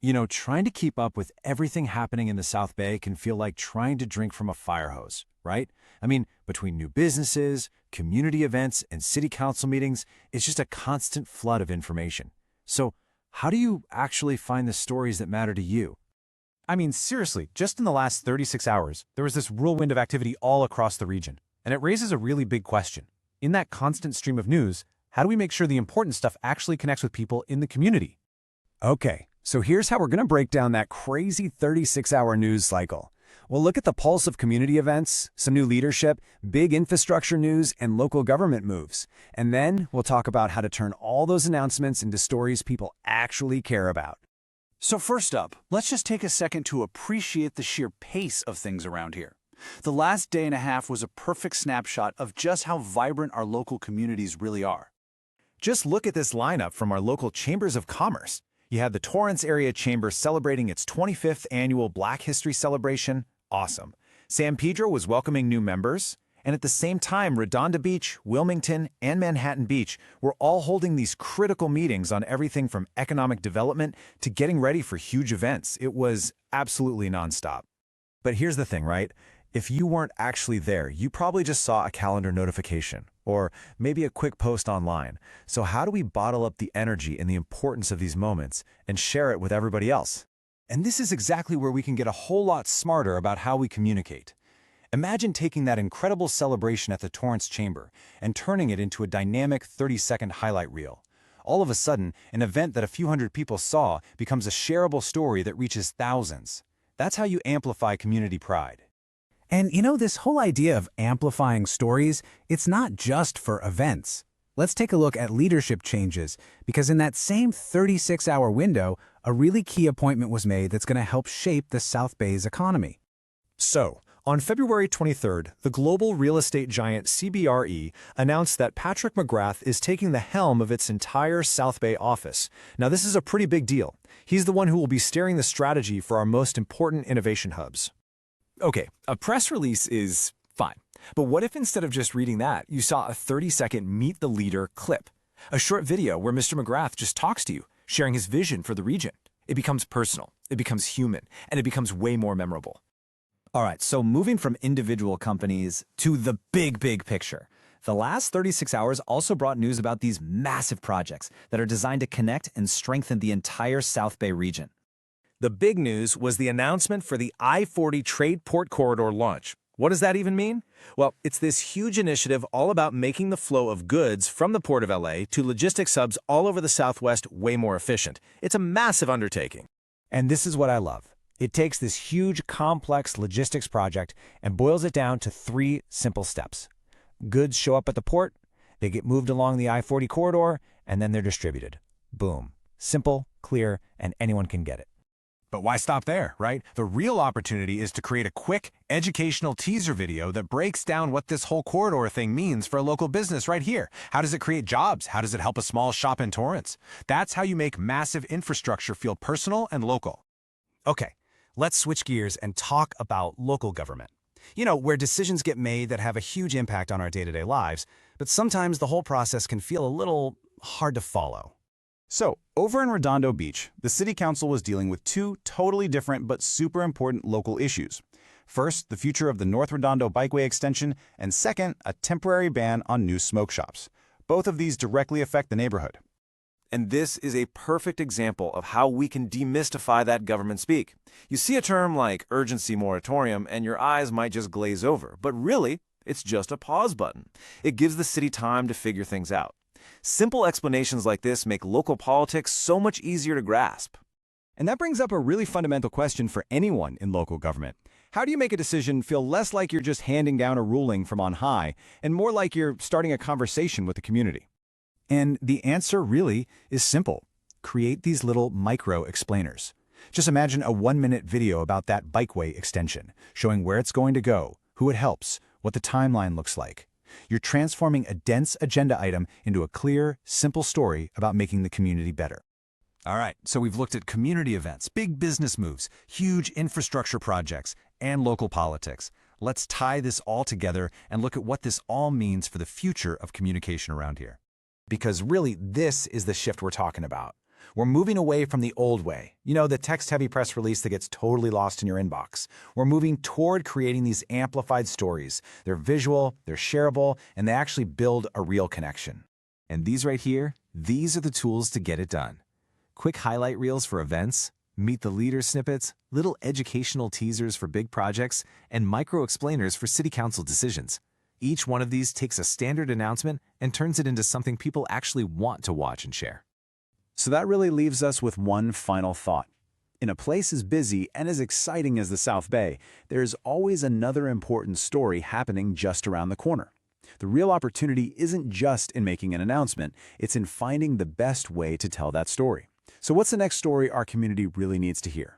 You know, trying to keep up with everything happening in the South Bay can feel like trying to drink from a fire hose, right? I mean, between new businesses, community events, and city council meetings, it's just a constant flood of information. So, how do you actually find the stories that matter to you? I mean, seriously, just in the last 36 hours, there was this whirlwind of activity all across the region. And it raises a really big question. In that constant stream of news, how do we make sure the important stuff actually connects with people in the community? Okay, so here's how we're going to break down that crazy 36-hour news cycle. We'll look at the pulse of community events, some new leadership, big infrastructure news, and local government moves. And then we'll talk about how to turn all those announcements into stories people actually care about. So first up, let's just take a second to appreciate the sheer pace of things around here. The last day and a half was a perfect snapshot of just how vibrant our local communities really are. Just look at this lineup from our local chambers of commerce. You had the Torrance Area Chamber celebrating its 25th annual Black History Celebration. Awesome. San Pedro was welcoming new members. And at the same time, Redondo Beach, Wilmington, and Manhattan Beach were all holding these critical meetings on everything from economic development to getting ready for huge events. It was absolutely nonstop. But here's the thing, right? If you weren't actually there, you probably just saw a calendar notification or maybe a quick post online. So how do we bottle up the energy and the importance of these moments and share it with everybody else? And this is exactly where we can get a whole lot smarter about how we communicate. Imagine taking that incredible celebration at the Torrance Chamber and turning it into a dynamic 30-second highlight reel. All of a sudden, an event that a few hundred people saw becomes a shareable story that reaches thousands. That's how you amplify community pride. And you know, this whole idea of amplifying stories, it's not just for events. Let's take a look at leadership changes, because in that same 36-hour window, a really key appointment was made that's going to help shape the South Bay's economy. So, on February 23rd, the global real estate giant CBRE announced that Patrick McGrath is taking the helm of its entire South Bay office. Now, this is a pretty big deal. He's the one who will be steering the strategy for our most important innovation hubs. Okay, a press release is fine. But what if instead of just reading that, you saw a 30-second Meet the Leader clip? A short video where Mr. McGrath just talks to you, sharing his vision for the region. It becomes personal, it becomes human, and it becomes way more memorable. All right, so moving from individual companies to the big picture. The last 36 hours also brought news about these massive projects that are designed to connect and strengthen the entire South Bay region. The big news was the announcement for the I-40 TradePort Corridor launch. What does that even mean? Well, it's this huge initiative all about making the flow of goods from the Port of LA to logistics hubs all over the Southwest way more efficient. It's a massive undertaking. And this is what I love. It takes this huge, complex logistics project and boils it down to 3 simple steps. Goods show up at the port, they get moved along the I-40 corridor, and then they're distributed. Boom. Simple, clear, and anyone can get it. But why stop there, right? The real opportunity is to create a quick, educational teaser video that breaks down what this whole corridor thing means for a local business right here. How does it create jobs? How does it help a small shop in Torrance? That's how you make massive infrastructure feel personal and local. Okay, let's switch gears and talk about local government. You know, where decisions get made that have a huge impact on our day-to-day lives, but sometimes the whole process can feel a little hard to follow. So, over in Redondo Beach, the City Council was dealing with 2 totally different but super important local issues. First, the future of the North Redondo Bikeway extension, and second, a temporary ban on new smoke shops. Both of these directly affect the neighborhood. And this is a perfect example of how we can demystify that government speak. You see a term like urgency moratorium and your eyes might just glaze over, but really, it's just a pause button. It gives the city time to figure things out. Simple explanations like this make local politics so much easier to grasp. And that brings up a really fundamental question for anyone in local government. How do you make a decision feel less like you're just handing down a ruling from on high and more like you're starting a conversation with the community? And the answer really is simple. Create these little micro-explainers. Just imagine a 1-minute video about that Bikeway extension, showing where it's going to go, who it helps, what the timeline looks like. You're transforming a dense agenda item into a clear, simple story about making the community better. All right, so we've looked at community events, big business moves, huge infrastructure projects, and local politics. Let's tie this all together and look at what this all means for the future of communication around here. Because really, this is the shift we're talking about. We're moving away from the old way. You know, the text-heavy press release that gets totally lost in your inbox. We're moving toward creating these amplified stories. They're visual, they're shareable, and they actually build a real connection. And these right here, these are the tools to get it done. Quick highlight reels for events, meet the leader snippets, little educational teasers for big projects, and micro explainers for city council decisions. Each one of these takes a standard announcement and turns it into something people actually want to watch and share. So that really leaves us with one final thought. In a place as busy and as exciting as the South Bay, there's always another important story happening just around the corner. The real opportunity isn't just in making an announcement, it's in finding the best way to tell that story. So what's the next story our community really needs to hear?